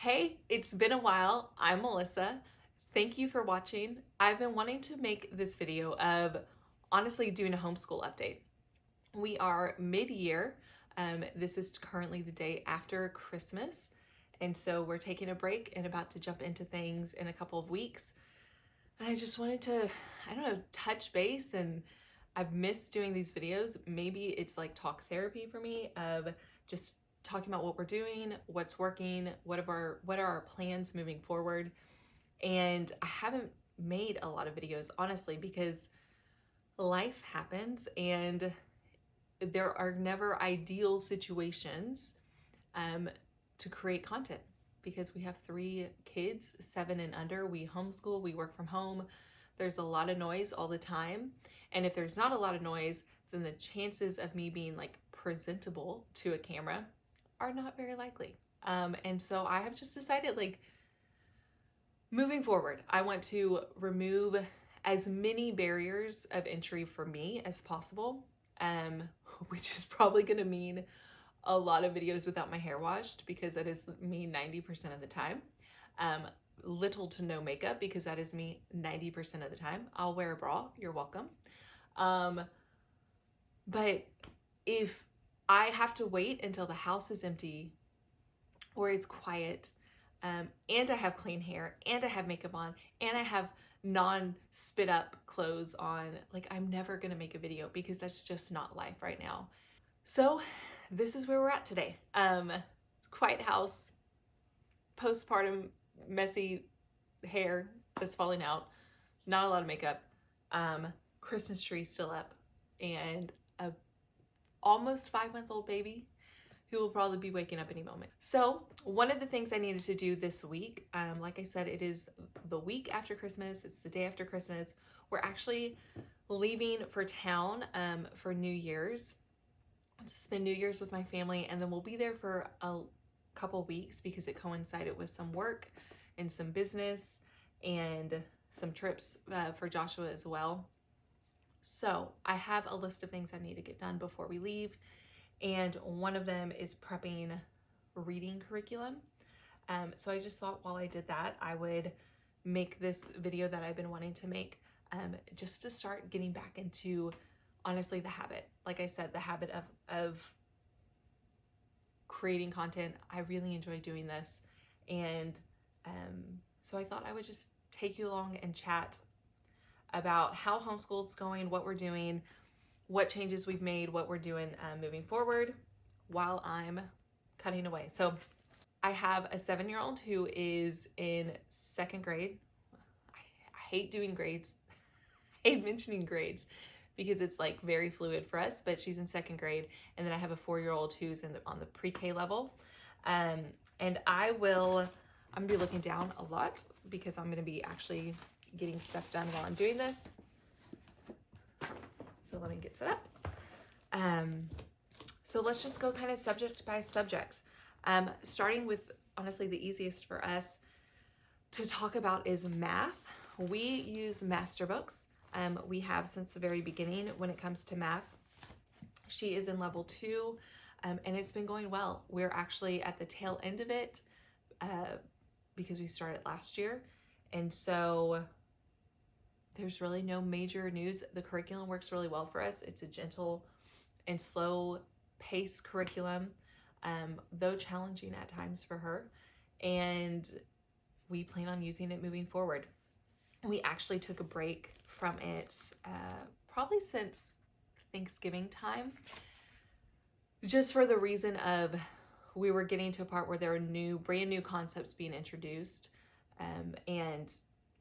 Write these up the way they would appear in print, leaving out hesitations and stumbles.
Hey, it's been a while. I'm Melissa. Thank you for watching. I've been wanting to make this video of honestly doing a homeschool update. We are mid-year. This is currently the day after Christmas. And so we're taking a break and about to jump into things in a couple of weeks. And I just wanted to, I don't know, touch base, and I've missed doing these videos. Maybe it's like talk therapy for me of just talking about what we're doing, what's working, what are our plans moving forward. And I haven't made a lot of videos, honestly, because life happens and there are never ideal situations um, to create content because we have 3 kids, 7 and under. We homeschool, we work from home. There's a lot of noise all the time. And if there's not a lot of noise, then the chances of me being like presentable to a camera are not very likely. And so I have just decided, like, moving forward, I want to remove as many barriers of entry for me as possible, which is probably going to mean a lot of videos without my hair washed because that is me 90% of the time. Little to no makeup because that is me 90% of the time. I'll wear a bra, you're welcome. But if I have to wait until the house is empty or it's quiet, and I have clean hair and I have makeup on and I have non-spit up clothes on, like, I'm never gonna make a video because that's just not life right now. So this is where we're at today. Quiet house, postpartum, messy hair that's falling out, not a lot of makeup, Christmas tree still up, and a almost 5-month-old baby who will probably be waking up any moment. So one of the things I needed to do this week, like I said, it is the week after Christmas, it's the day after Christmas. We're actually leaving for town for New Year's to spend New Year's with my family, and then we'll be there for a couple weeks because it coincided with some work and some business and some trips for Joshua as well. So I have a list of things I need to get done before we leave, and one of them is prepping reading curriculum. So I just thought while I did that, I would make this video that I've been wanting to make, just to start getting back into, honestly, the habit. Like I said, the habit of creating content. I really enjoy doing this. And so I thought I would just take you along and chat about how homeschool's going, what we're doing, what changes we've made, what we're doing moving forward while I'm cutting away. So I have a 7-year-old who is in 2nd grade. I hate doing grades. I hate mentioning grades because it's like very fluid for us, but she's in 2nd grade. And then I have a 4-year-old who's on the pre-K level. And I'm gonna be looking down a lot because I'm gonna be actually getting stuff done while I'm doing this. So let me get set up. So let's just go kind of subject by subject. Starting with, honestly, the easiest for us to talk about is math. We use master books. We have since the very beginning when it comes to math. She is in level 2, and it's been going well. We're actually at the tail end of it because we started last year. And so there's really no major news. The curriculum works really well for us. It's a gentle and slow pace curriculum, though challenging at times for her. And we plan on using it moving forward. We actually took a break from it probably since Thanksgiving time, just for the reason of we were getting to a part where there were brand new concepts being introduced, and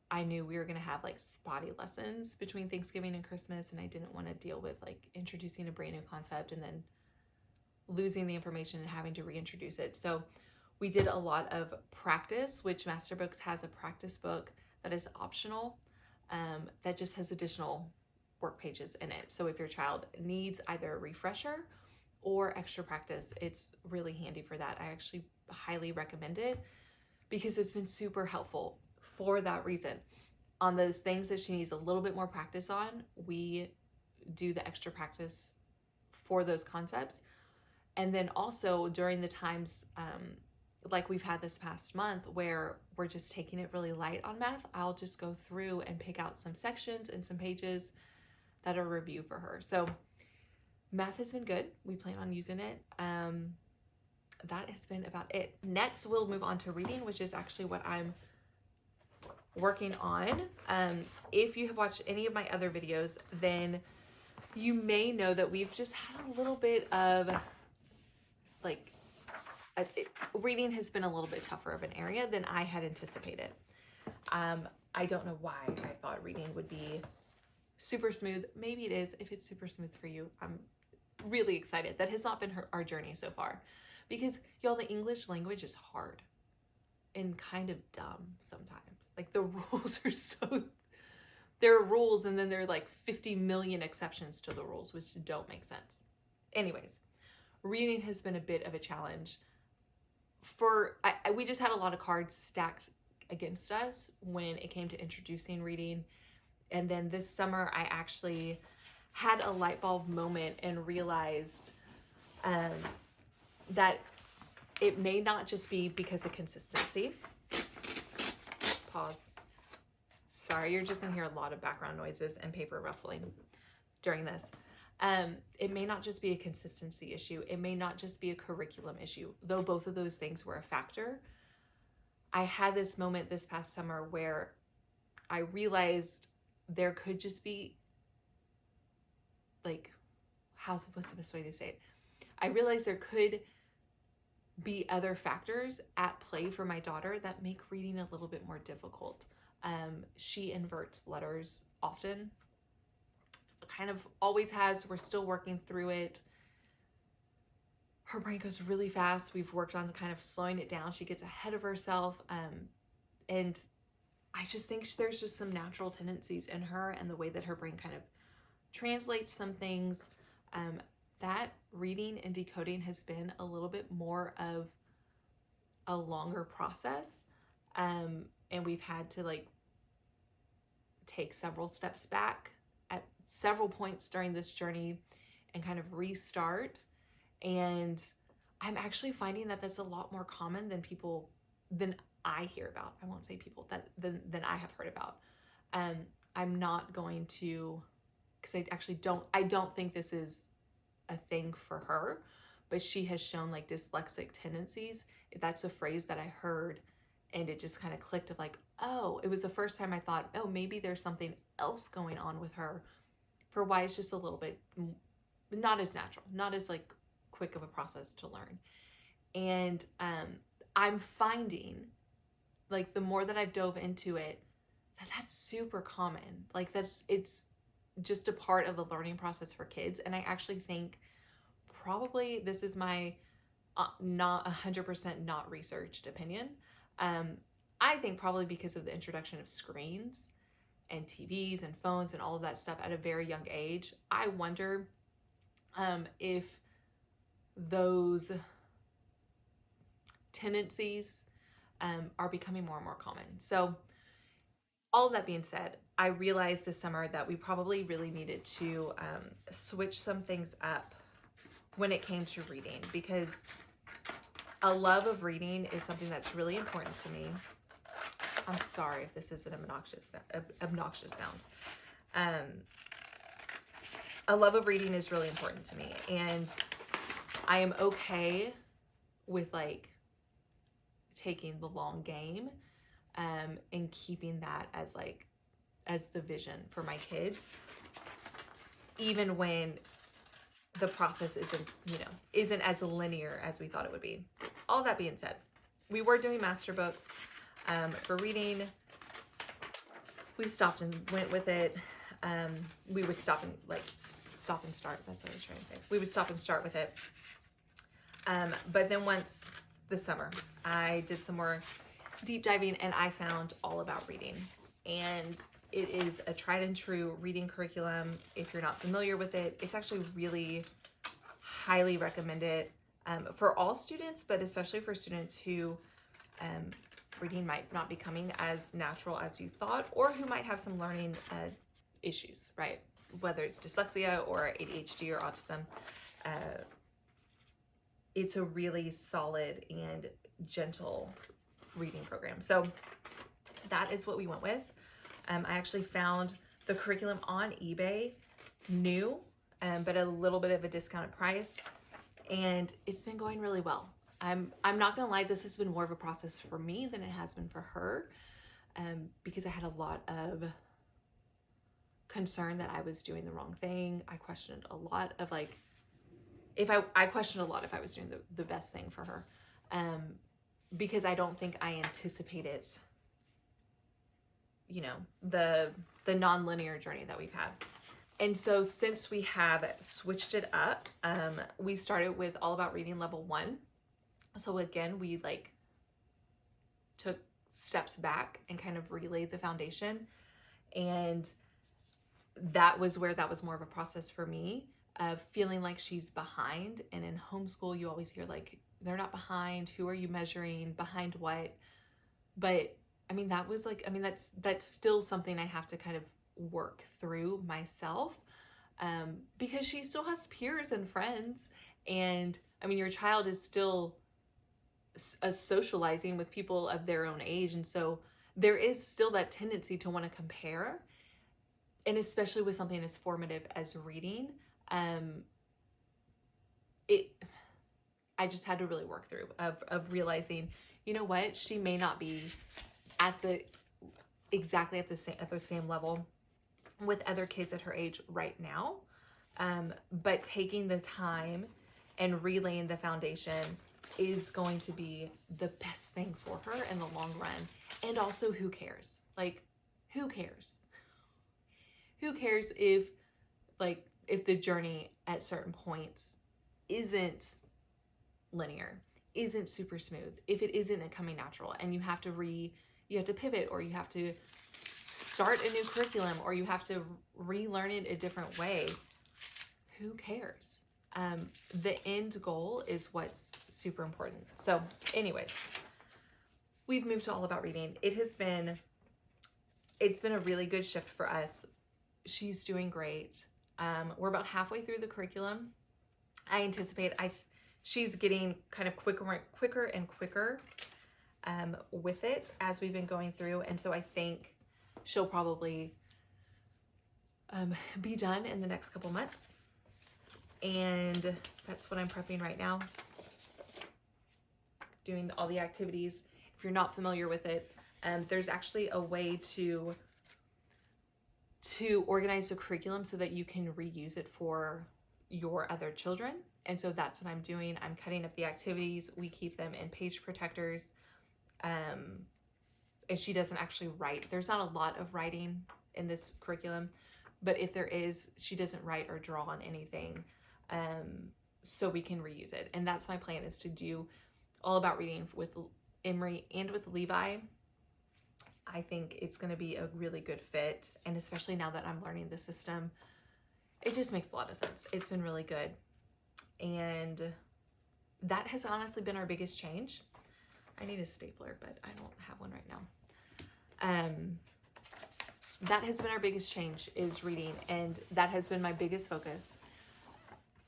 I knew we were going to have like spotty lessons between Thanksgiving and Christmas, and I didn't want to deal with like introducing a brand new concept and then losing the information and having to reintroduce it. So we did a lot of practice, which Masterbooks has a practice book that is optional, that just has additional work pages in it. So if your child needs either a refresher or extra practice, it's really handy for that. I actually highly recommend it because it's been super helpful for that reason. On those things that she needs a little bit more practice on, we do the extra practice for those concepts. And then also during the times like we've had this past month where we're just taking it really light on math, I'll just go through and pick out some sections and some pages that are review for her. So math has been good. We plan on using it. That has been about it. Next, we'll move on to reading, which is actually what I'm working on. If you have watched any of my other videos, then you may know that we've just had a little bit of like, reading has been a little bit tougher of an area than I had anticipated. I don't know why I thought reading would be super smooth. Maybe it is. If it's super smooth for you, I'm really excited. That has not been our journey so far, because y'all, the English language is hard and kind of dumb sometimes. Like the rules are so, there are rules and then there are like 50 million exceptions to the rules, which don't make sense. Anyways, reading has been a bit of a challenge. We just had a lot of cards stacked against us when it came to introducing reading. And then this summer, I actually had a light bulb moment and realized that it may not just be because of consistency. Pause. Sorry, you're just gonna hear a lot of background noises and paper ruffling during this. It may not just be a consistency issue. It may not just be a curriculum issue, though both of those things were a factor. I had this moment this past summer where I realized there could just be like, what's the best way to say it? I realized there could be other factors at play for my daughter that make reading a little bit more difficult. She inverts letters often, kind of always has. We're still working through it. Her brain goes really fast. We've worked on kind of slowing it down. She gets ahead of herself. And I just think there's just some natural tendencies in her and the way that her brain kind of translates some things. That reading and decoding has been a little bit more of a longer process. And we've had to like take several steps back at several points during this journey and kind of restart. And I'm actually finding that that's a lot more common than I hear about. I won't say people than I have heard about. I'm not going to, because I don't think this is a thing for her, but she has shown like dyslexic tendencies. That's a phrase that I heard and it just kind of clicked of like, oh, it was the first time I thought, oh, maybe there's something else going on with her for why it's just a little bit not as natural, not as like quick of a process to learn. And I'm finding like the more that I've dove into it, that's super common. Like it's just a part of the learning process for kids. And I actually think probably this is my not 100% not researched opinion. I think probably because of the introduction of screens and TVs and phones and all of that stuff at a very young age, I wonder if those tendencies are becoming more and more common. So all of that being said, I realized this summer that we probably really needed to switch some things up when it came to reading, because a love of reading is something that's really important to me. I'm sorry if this is an obnoxious sound. A love of reading is really important to me, and I am okay with like taking the long game and keeping that as the vision for my kids, even when the process isn't as linear as we thought it would be. All that being said, we were doing master books for reading. We stopped and went with it. We would stop and start. That's what I was trying to say. We would stop and start with it. But then once this summer, I did some more deep diving and I found All About Reading. And it is a tried and true reading curriculum. If you're not familiar with it, it's actually really highly recommended for all students, but especially for students who reading might not be coming as natural as you thought, or who might have some learning issues, right? Whether it's dyslexia or ADHD or autism. It's a really solid and gentle reading program. So that is what we went with. I actually found the curriculum on eBay, new, but at a little bit of a discounted price, and it's been going really well. I'm not gonna lie, this has been more of a process for me than it has been for her, because I had a lot of concern that I was doing the wrong thing. I questioned a lot of like, I questioned a lot if I was doing the best thing for her, because I don't think I anticipated, you know, the non-linear journey that we've had. And so since we have switched it up, we started with All About Reading Level 1. So again, we like took steps back and kind of relayed the foundation. And that was where that was more of a process for me of feeling like she's behind. And in homeschool, you always hear like, they're not behind. Who are you measuring? Behind what? But I mean, that was like, I mean, that's still something I have to kind of work through myself, because she still has peers and friends. And I mean, your child is still socializing with people of their own age. And so there is still that tendency to want to compare. And especially with something as formative as reading, I just had to really work through of realizing, you know what, she may not be exactly at the same level with other kids at her age right now, but taking the time and relaying the foundation is going to be the best thing for her in the long run. And also, who cares? Like, who cares? Who cares if the journey at certain points isn't linear, isn't super smooth, if it isn't coming natural, and you have to pivot, or you have to start a new curriculum, or you have to relearn it a different way. Who cares? The end goal is what's super important. So anyways, we've moved to All About Reading. It's been a really good shift for us. She's doing great. We're about halfway through the curriculum. I anticipate she's getting kind of quicker and quicker with it as we've been going through. And so I think she'll probably be done in the next couple months. And that's what I'm prepping right now. Doing all the activities. If you're not familiar with it, there's actually a way to organize the curriculum so that you can reuse it for your other children. And so that's what I'm doing. I'm cutting up the activities. We keep them in page protectors. And she doesn't actually write. There's not a lot of writing in this curriculum, but if there is, she doesn't write or draw on anything, so we can reuse it. And that's my plan, is to do All About Reading with Emery and with Levi. I think it's going to be a really good fit. And especially now that I'm learning the system, it just makes a lot of sense. It's been really good. And that has honestly been our biggest change. I need a stapler, but I don't have one right now. That has been our biggest change, is reading. And that has been my biggest focus.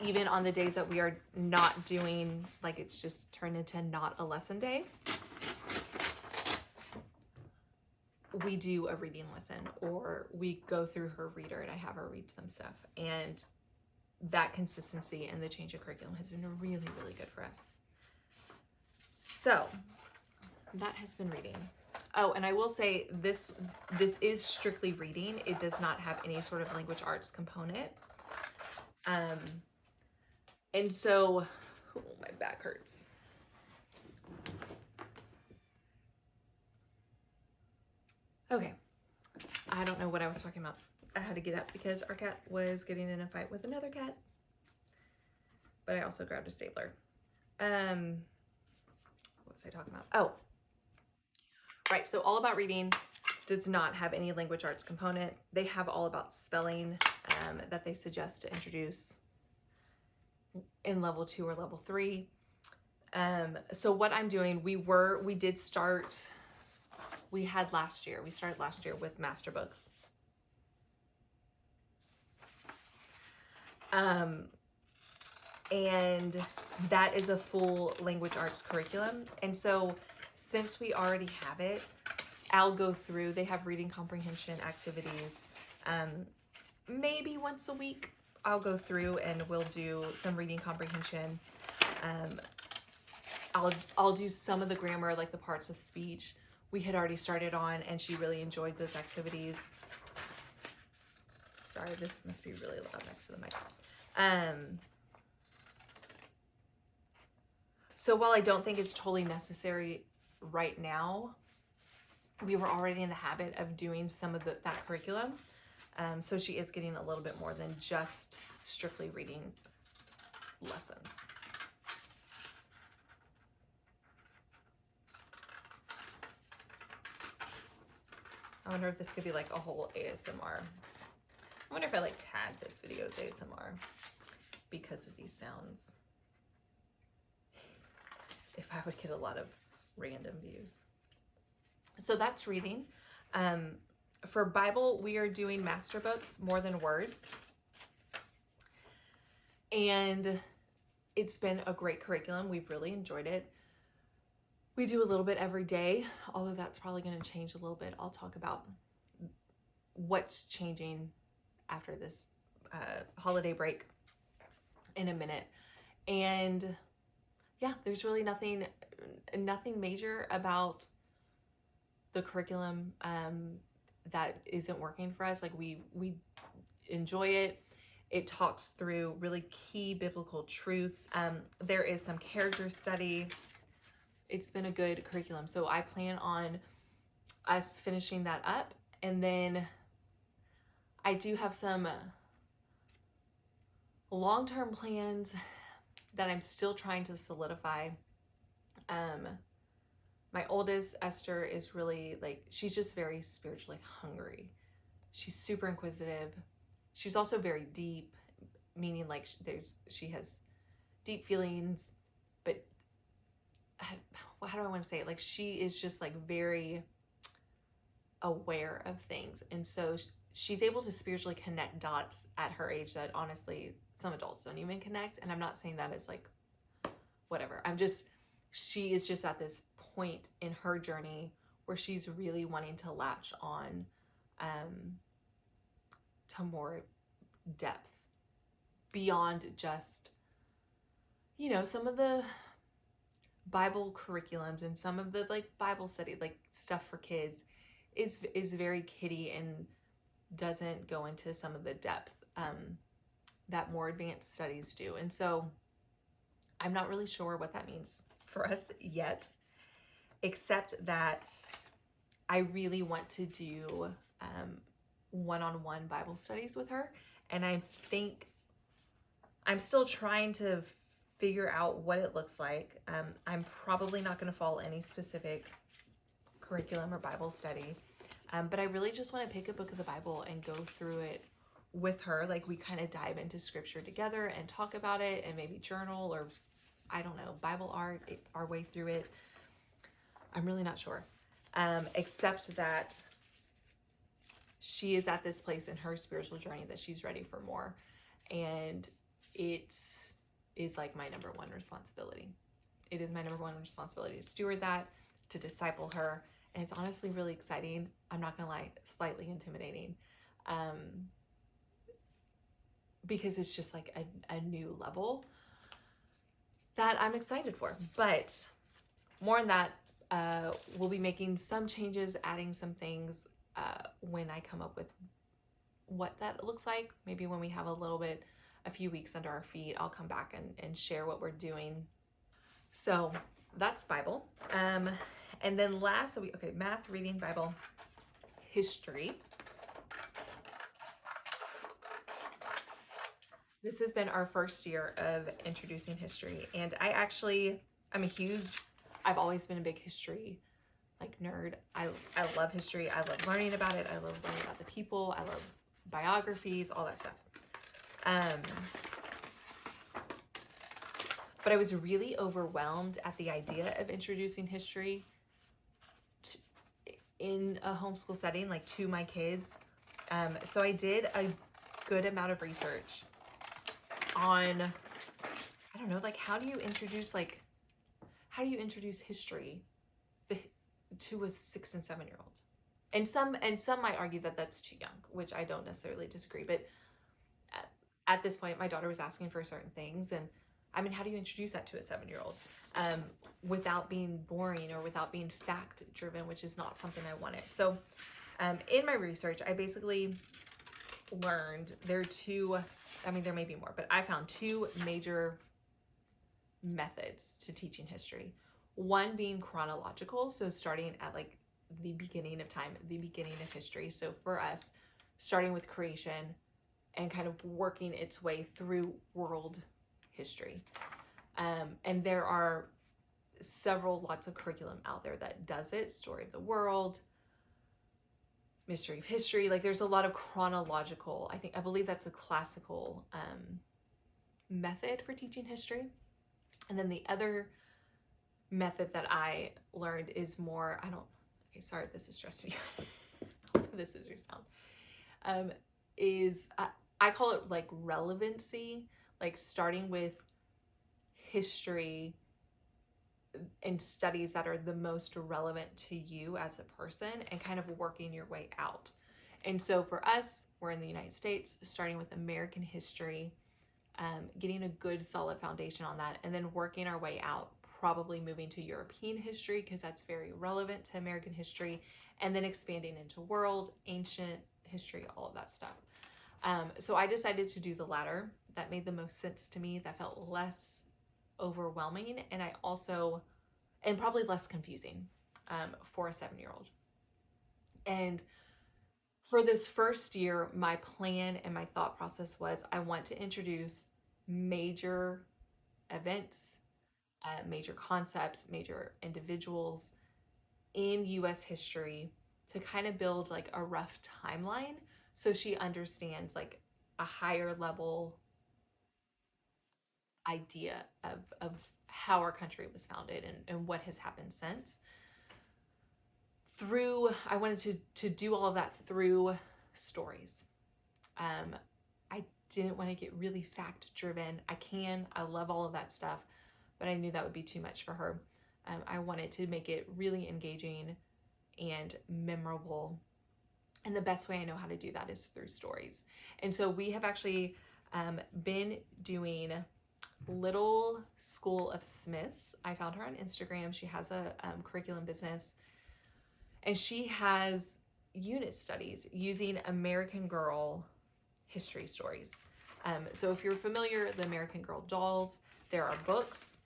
Even on the days that we are not doing, like it's just turned into not a lesson day, we do a reading lesson, or we go through her reader and I have her read some stuff. And that consistency and the change of curriculum has been really, really good for us. So that has been reading. Oh, and I will say this is strictly reading. It does not have any sort of language arts component. And so, my back hurts. Okay, I don't know what I was talking about. I had to get up because our cat was getting in a fight with another cat. But I also grabbed a stapler. What was I talking about? Oh, right. So All About Reading does not have any language arts component. They have All About Spelling that they suggest to introduce in level 2 or level 3. So what I'm doing, we started last year with master books. and that is a full language arts curriculum. And so since we already have it, I'll go through, they have reading comprehension activities. Maybe once a week, I'll go through and we'll do some reading comprehension. I'll do some of the grammar, like the parts of speech we had already started on, and she really enjoyed those activities. Sorry, this must be really loud next to the mic. So while I don't think it's totally necessary right now, we were already in the habit of doing some of that curriculum. So she is getting a little bit more than just strictly reading lessons. I wonder if this could be like a whole ASMR. I wonder if I like tag this video as ASMR because of these sounds. If I would get a lot of random views. So that's reading. For Bible, we are doing Master Boats, More Than Words. And it's been a great curriculum. We've really enjoyed it. We do a little bit every day, although that's probably going to change a little bit. I'll talk about what's changing after this holiday break in a minute. And yeah, there's really nothing major about the curriculum that isn't working for us. Like we enjoy it. It talks through really key biblical truths. There is some character study. It's been a good curriculum. So I plan on us finishing that up. And then I do have some long-term plans that I'm still trying to solidify. My oldest, Esther, is really like, she's just very spiritually hungry. She's super inquisitive. She's also very deep, meaning like she has deep feelings, but how do I want to say it? Like she is just like very aware of things. And so she's able to spiritually connect dots at her age that honestly some adults don't even connect. And I'm not saying that as like, whatever. She is just at this point in her journey where she's really wanting to latch on to more depth beyond just, some of the Bible curriculums and some of the like Bible study, like stuff for kids is very kiddie and doesn't go into some of the depth that more advanced studies do. And so I'm not really sure what that means for us yet, except that I really want to do one-on-one Bible studies with her. And I think I'm still trying to figure out what it looks like. I'm probably not going to follow any specific curriculum or Bible study, but I really just want to pick a book of the Bible and go through it with her. Like we kind of dive into scripture together and talk about it and maybe journal or I don't know, Bible art our way through it. I'm really not sure, except that she is at this place in her spiritual journey that she's ready for more. And it is like my number one responsibility. It is my number one responsibility to steward that, to disciple her. And it's honestly really exciting. I'm not gonna lie, slightly intimidating. Because it's just like a new level that I'm excited for. But more on that, we'll be making some changes, adding some things when I come up with what that looks like. Maybe when we have a few weeks under our feet, I'll come back and share what we're doing. So that's Bible. And then last, math, reading, Bible, history. This has been our first year of introducing history. And I've always been a big history nerd. I love history. I love learning about it. I love learning about the people. I love biographies, all that stuff. But I was really overwhelmed at the idea of introducing history in a homeschool setting, to my kids. So I did a good amount of research on I don't know, like how do you introduce history to a 6 and 7-year-old? And some might argue that that's too young, which I don't necessarily disagree. But at this point, my daughter was asking for certain things, and I mean, how do you introduce that to a 7-year-old without being boring or without being fact driven, which is not something I wanted. So in my research, I basically learned there are two, I mean, there may be more, but I found two major methods to teaching history. One being chronological, so starting at like the beginning of time, the beginning of history. So for us, starting with creation and kind of working its way through world history. And there are lots of curriculum out there that does it. Story of the world, mystery of history. Like there's a lot of chronological, I believe that's a classical method for teaching history. And then the other method that I learned is more, okay, sorry if this is stressing you. This is your sound. I call it like relevancy, like starting with history and studies that are the most relevant to you as a person and kind of working your way out. And so for us, we're in the United States, starting with American history, getting a good solid foundation on that, and then working our way out, probably moving to European history because that's very relevant to American history, and then expanding into world, ancient history, all of that stuff. So I decided to do the latter. That made the most sense to me. That felt less overwhelming, and probably less confusing for a 7-year-old. And for this first year, my plan and my thought process was I want to introduce major events, major concepts, major individuals in U.S. history to kind of build like a rough timeline so she understands like a higher level idea of how our country was founded and what has happened since. I wanted to do all of that through stories. I didn't want to get really fact driven. I love all of that stuff, but I knew that would be too much for her. I wanted to make it really engaging and memorable. And the best way I know how to do that is through stories. And so we have actually been doing Little School of Smiths. I found her on Instagram. She has a curriculum business, and she has unit studies using American Girl history stories. So if you're familiar, the American Girl dolls, there are books,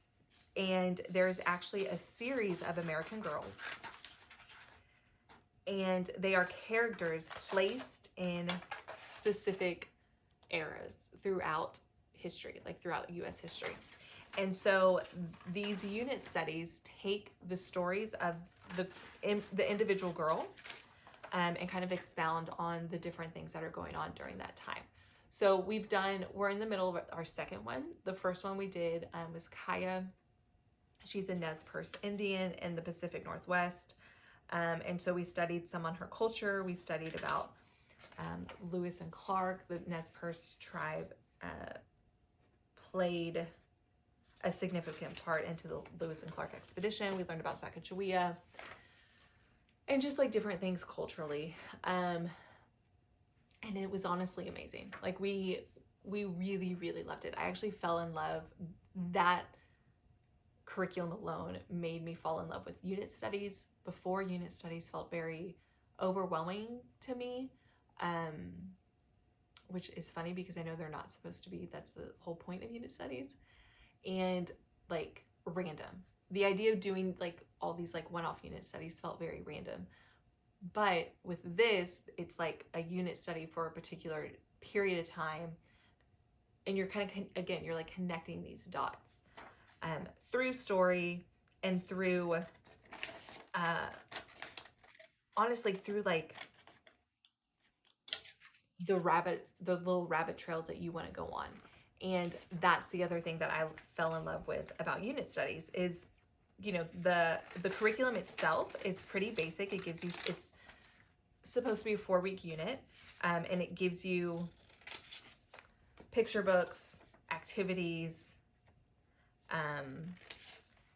and there's actually a series of American Girls, and they are characters placed in specific eras throughout history, like throughout U.S. history. And so these unit studies take the stories of the individual girl and kind of expound on the different things that are going on during that time. So we're in the middle of our second one. The first one we did was Kaya. She's a Nez Perce Indian in the Pacific Northwest. And so we studied some on her culture. We studied about Lewis and Clark. The Nez Perce tribe played a significant part into the Lewis and Clark expedition. We learned about Sacagawea and just like different things culturally. And it was honestly amazing. Like we really, really loved it. I actually fell in love. That curriculum alone made me fall in love with unit studies. Before, unit studies felt very overwhelming to me, which is funny because I know they're not supposed to be. That's the whole point of unit studies. And like random. The idea of doing like all these like one-off unit studies felt very random. But with this, it's like a unit study for a particular period of time. And you're kind of, again, you're like connecting these dots through story and through, honestly, through like the little rabbit trails that you want to go on. And that's the other thing that I fell in love with about unit studies is, the curriculum itself is pretty basic. It's supposed to be a 4-week unit, and it gives you picture books, activities,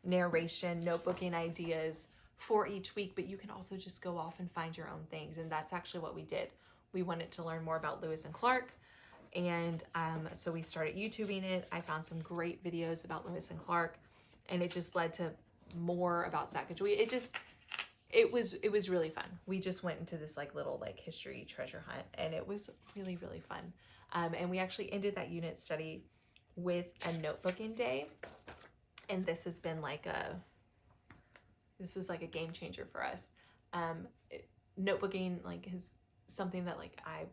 narration, notebooking ideas for each week, but you can also just go off and find your own things. And that's actually what we did. We wanted to learn more about Lewis and Clark. And so we started YouTubing it. I found some great videos about Lewis and Clark, and it just led to more about Sacagawea. It was really fun. We just went into this like little like history treasure hunt, and it was really, really fun. And we actually ended that unit study with a notebooking day. And this has been like this is like a game changer for us. Notebooking like is something that like I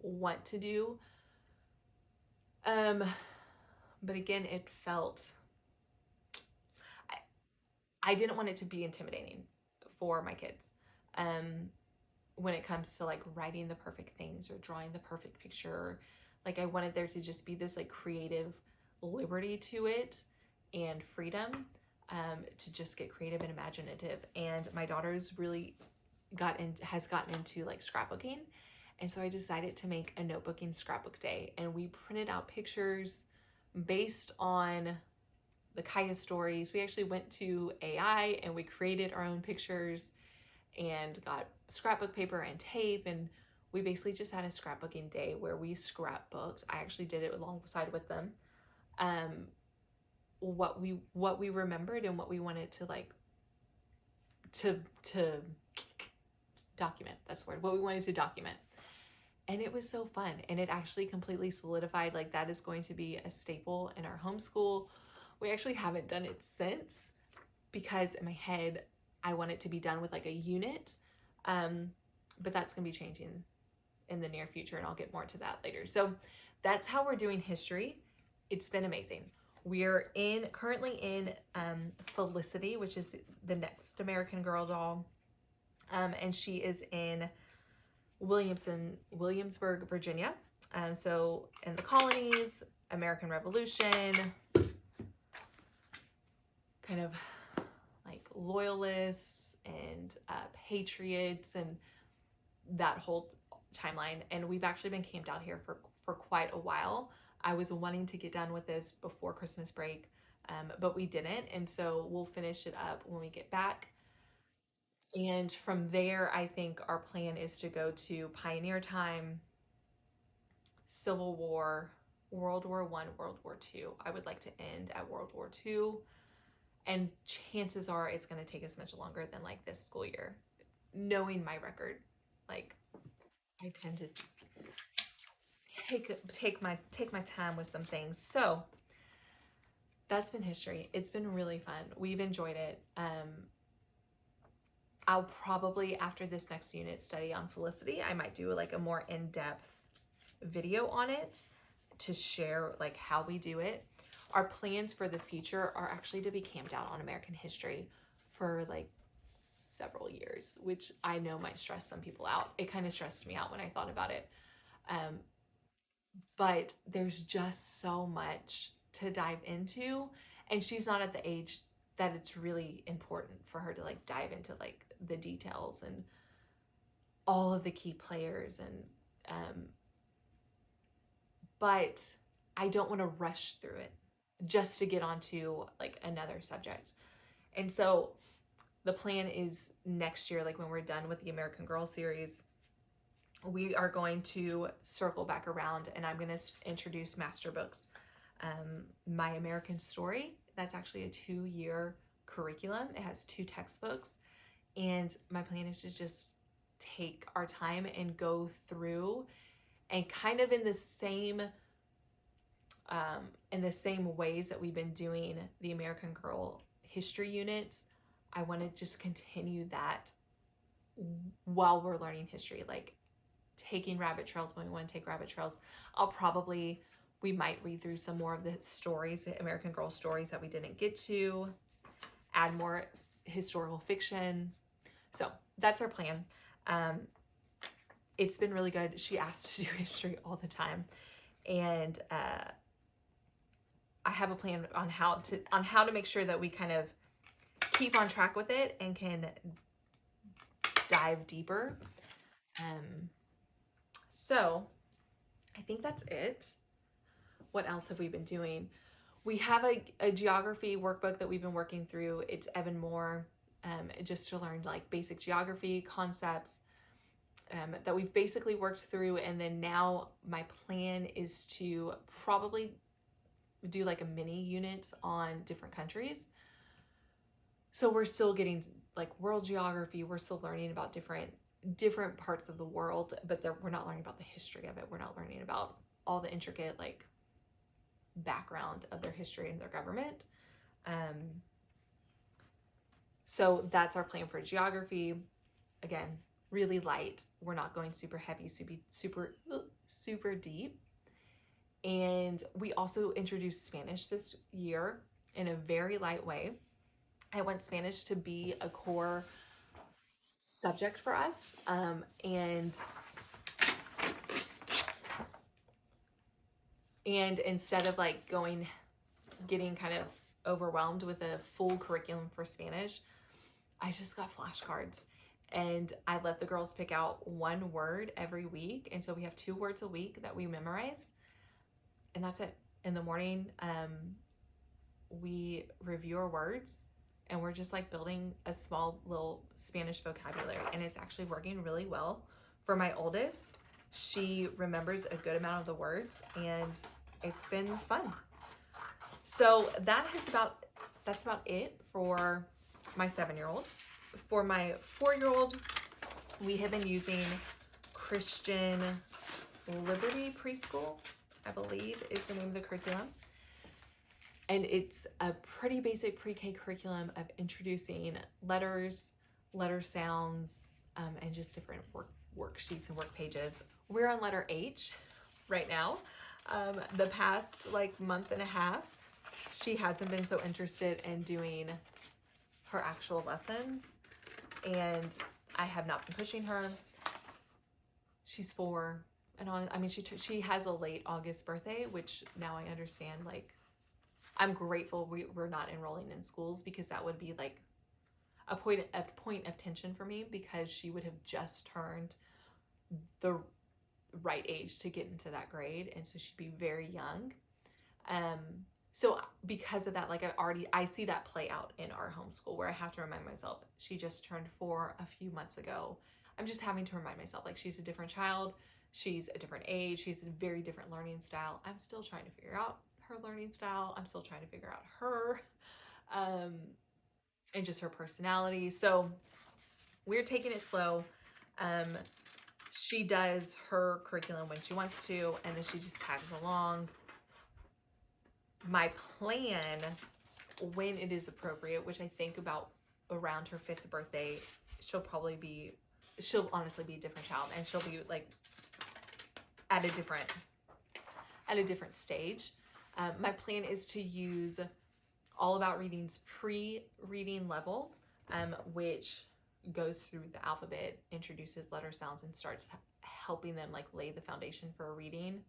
want to do. But again, it felt, I didn't want it to be intimidating for my kids. When it comes to like writing the perfect things or drawing the perfect picture, like I wanted there to just be this like creative liberty to it and freedom, to just get creative and imaginative. And my daughter's really has gotten into like scrapbooking. And so I decided to make a notebooking scrapbook day, and we printed out pictures based on the Kaya stories. We actually went to AI and we created our own pictures and got scrapbook paper and tape, and we basically just had a scrapbooking day where we scrapbooked. I actually did it alongside with them. What we remembered and what we wanted to like to document. That's the word. What we wanted to document. And it was so fun. And it actually completely solidified, like that is going to be a staple in our homeschool. We actually haven't done it since, because in my head, I want it to be done with like a unit. But that's going to be changing in the near future, and I'll get more to that later. So that's how we're doing history. It's been amazing. We're currently in Felicity, which is the next American Girl doll. And she is in Williamsburg, Virginia. So in the colonies, American Revolution, kind of like loyalists and patriots and that whole timeline. And we've actually been camped out here for quite a while. I was wanting to get done with this before Christmas break, but we didn't. And so we'll finish it up when we get back. And from there, I think our plan is to go to Pioneer Time, Civil War, World War I, World War II. I would like to end at World War II. And chances are it's going to take us much longer than like this school year. Knowing my record, like I tend to take my time with some things. So that's been history. It's been really fun. We've enjoyed it. I'll probably, after this next unit study on Felicity, I might do like a more in-depth video on it to share like how we do it. Our plans for the future are actually to be camped out on American history for like several years, which I know might stress some people out. It kind of stressed me out when I thought about it. But there's just so much to dive into, and she's not at the age that it's really important for her to like dive into like the details and all of the key players. And but I don't want to rush through it just to get onto like another subject. And so the plan is next year, like when we're done with the American Girl series, we are going to circle back around, and I'm going to introduce master books. My American Story, that's actually a 2-year curriculum. It has 2 textbooks, and my plan is to just take our time and go through, and kind of in the same ways that we've been doing the American Girl history units. I want to just continue that while we're learning history, like taking rabbit trails when we want to take rabbit trails. We might read through some more of the stories, the American Girl stories that we didn't get to, add more historical fiction. So that's our plan. It's been really good. She asks to do history all the time. And I have a plan on how to make sure that we kind of keep on track with it and can dive deeper. So I think that's it. What else have we been doing? We have a geography workbook that we've been working through. It's Evan Moore, just to learn like basic geography concepts that we've basically worked through. And then now my plan is to probably do like a mini units on different countries. So we're still getting like world geography. We're still learning about different parts of the world, but we're not learning about the history of it. We're not learning about all the intricate like background of their history and their government. So that's our plan for geography. Again, really light. We're not going super heavy, super deep. And we also introduced Spanish this year in a very light way. I want Spanish to be a core subject for us. And instead of like getting kind of overwhelmed with a full curriculum for Spanish, I just got flashcards and I let the girls pick out one word every week. And so we have 2 words a week that we memorize, and that's it. In the morning, we review our words, and we're just like building a small little Spanish vocabulary, and it's actually working really well. For my oldest, she remembers a good amount of the words, and it's been fun. So that's about it for my 7-year-old. For my 4-year-old, we have been using Christian Liberty Preschool, I believe is the name of the curriculum. And it's a pretty basic pre-K curriculum of introducing letters, letter sounds, and just different worksheets and work pages. We're on letter H right now. The past like month and a half, she hasn't been so interested in doing her actual lessons, and I have not been pushing her. She's 4, and she has a late August birthday, which now I understand. Like, I'm grateful we're not enrolling in schools, because that would be like a point of tension for me, because she would have just turned the right age to get into that grade, and so she'd be very young. So because of that, like I see that play out in our homeschool, where I have to remind myself, she just turned 4 a few months ago. I'm just having to remind myself, like, she's a different child, she's a different age, she's a very different learning style. I'm still trying to figure out her learning style. I'm still trying to figure out her, and just her personality. So we're taking it slow. She does her curriculum when she wants to, and then she just tags along. My plan, when it is appropriate, which I think about around her 5th birthday, she'll honestly be a different child, and she'll be like at a different stage. My plan is to use All About Reading's pre-reading level, which goes through the alphabet, introduces letter sounds, and starts helping them like lay the foundation for reading.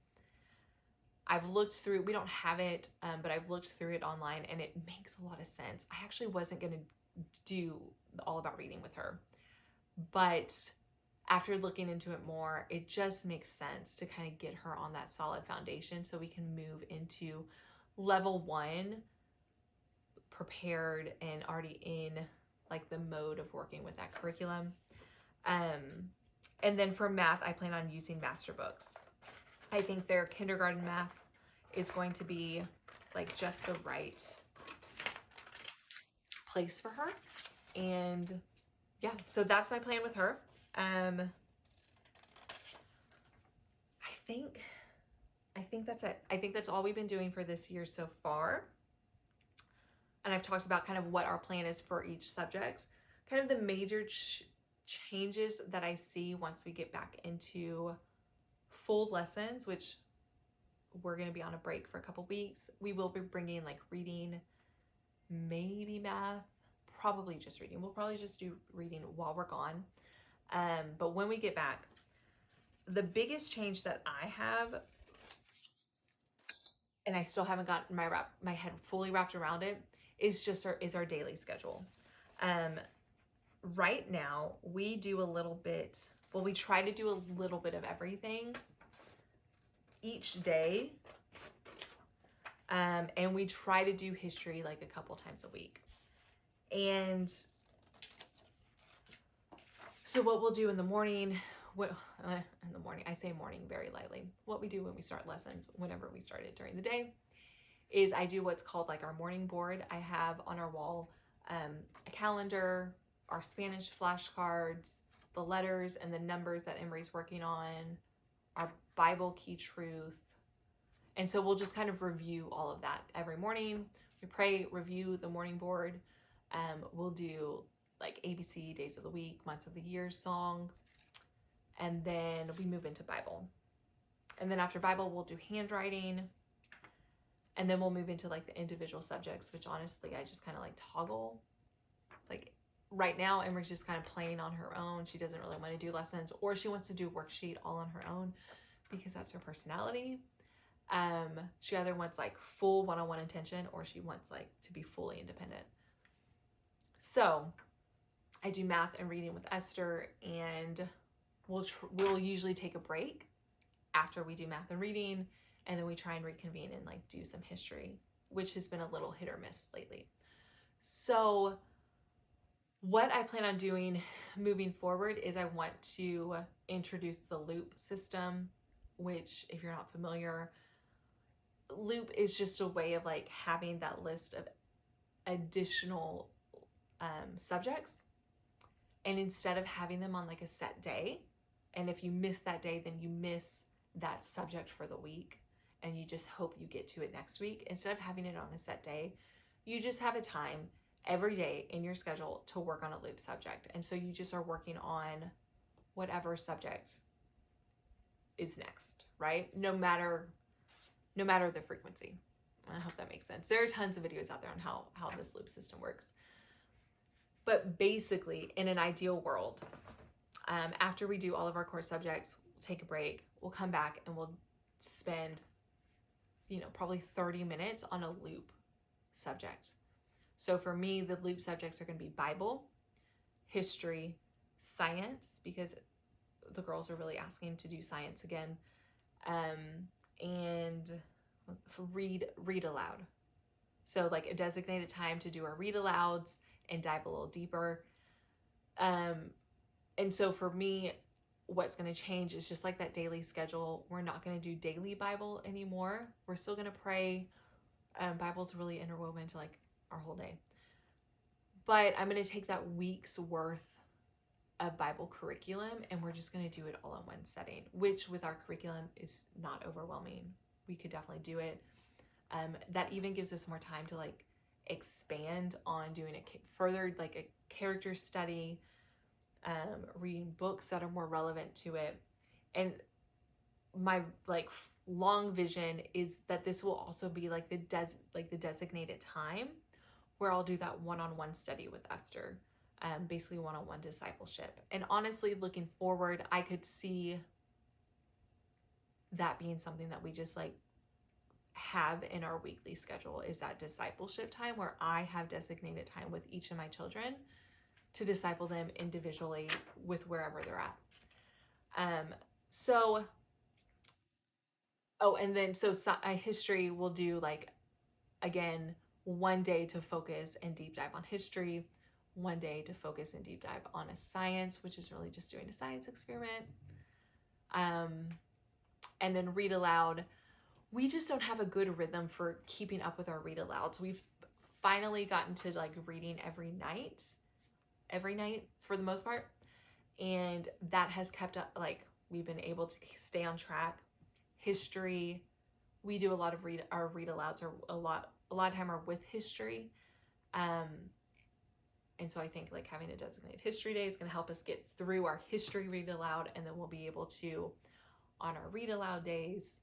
I've looked through, we don't have it, but I've looked through it online, and it makes a lot of sense. I actually wasn't going to do All About Reading with her, but after looking into it more, it just makes sense to kind of get her on that solid foundation, so we can move into level 1 prepared and already in like the mode of working with that curriculum. And then for math, I plan on using master books. I think their kindergarten math is going to be like just the right place for her. And yeah, so that's my plan with her. I think that's it. I think that's all we've been doing for this year so far. And I've talked about kind of what our plan is for each subject, kind of the major changes that I see once we get back into full lessons, which we're going to be on a break for a couple weeks. We will be bringing like reading, maybe math, probably just reading. We'll probably just do reading while we're gone. But when we get back, the biggest change that I have, and I still haven't gotten my head fully wrapped around it, is our daily schedule. Right now we do a little bit, we try to do a little bit of everything each day. And we try to do history like a couple times a week. And so what we'll do in the morning, I say morning very lightly. What we do when we start lessons, whenever we start it during the day, is I do what's called like our morning board. I have on our wall a calendar, our Spanish flashcards, the letters and the numbers that Emery's working on, our Bible key truth. And so we'll just kind of review all of that every morning. We pray, review the morning board. We'll do like ABC, days of the week, months of the year song. And then we move into Bible. And then after Bible, we'll do handwriting. And then we'll move into like the individual subjects, which honestly, I just kind of like toggle. Like right now, Emery's just kind of playing on her own. She doesn't really want to do lessons, or she wants to do a worksheet all on her own because that's her personality. She either wants like full one-on-one attention, or she wants like to be fully independent. So I do math and reading with Esther, and we'll usually take a break after we do math and reading, and then we try and reconvene and like do some history, which has been a little hit or miss lately. So what I plan on doing moving forward is I want to introduce the loop system, which if you're not familiar, loop is just a way of like having that list of additional subjects. And instead of having them on like a set day, and if you miss that day, then you miss that subject for the week and you just hope you get to it next week. Instead of having it on a set day, you just have a time every day in your schedule to work on a loop subject. And so you just are working on whatever subject is next, right? No matter the frequency. I hope that makes sense. There are tons of videos out there on how this loop system works. But basically, in an ideal world, after we do all of our core subjects, we'll take a break, we'll come back and we'll spend, probably 30 minutes on a loop subject. So for me, the loop subjects are going to be Bible, history, science, because the girls are really asking to do science again, and read aloud. So like a designated time to do our read alouds and dive a little deeper. And so for me, what's going to change is just like that daily schedule. We're not going to do daily Bible anymore. We're still going to pray. Bible's really interwoven into like our whole day. But I'm going to take that week's worth of Bible curriculum and we're just going to do it all in one setting, which with our curriculum is not overwhelming. We could definitely do it. That even gives us more time to like expand on doing it further, like a character study, reading books that are more relevant to it. And my like long vision is that this will also be like the designated time where I'll do that one-on-one study with Esther, basically one-on-one discipleship. And honestly, looking forward, I could see that being something that we just like have in our weekly schedule, is that discipleship time where I have designated time with each of my children to disciple them individually with wherever they're at. And then history will do like, again, one day to focus and deep dive on history, one day to focus and deep dive on a science, which is really just doing a science experiment. And then read aloud. We just don't have a good rhythm for keeping up with our read alouds. We've finally gotten to like reading every night for the most part. And that has kept up, like we've been able to stay on track. History, we do a lot of our read alouds are a lot of time are with history. And so I think like having a designated history day is going to help us get through our history read aloud. And then we'll be able to, on our read aloud days,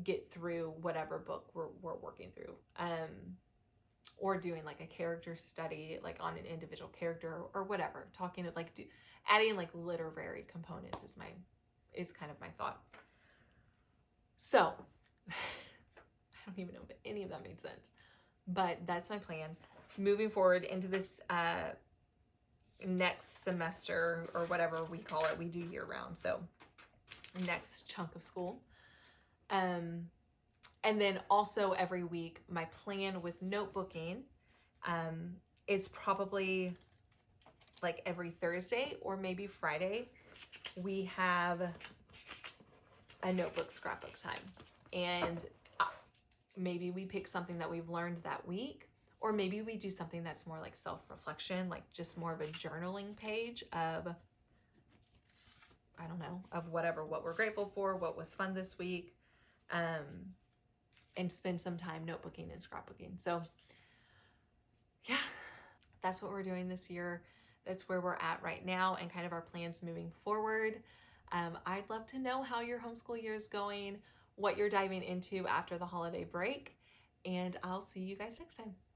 get through whatever book we're working through, or doing like a character study, like on an individual character or whatever, talking to like adding like literary components is kind of my thought. So I don't even know if any of that made sense, but that's my plan moving forward into this next semester, or whatever we call it. We do year round, so next chunk of school. And then also every week, my plan with notebooking is probably like every Thursday or maybe Friday, we have a notebook scrapbook time. And maybe we pick something that we've learned that week, or maybe we do something that's more like self-reflection, like just more of a journaling page of, I don't know, of what we're grateful for, what was fun this week, and spend some time notebooking and scrapbooking. So yeah, that's what we're doing this year. That's where we're at right now and kind of our plans moving forward. I'd love to know how your homeschool year is going, what you're diving into after the holiday break, and I'll see you guys next time.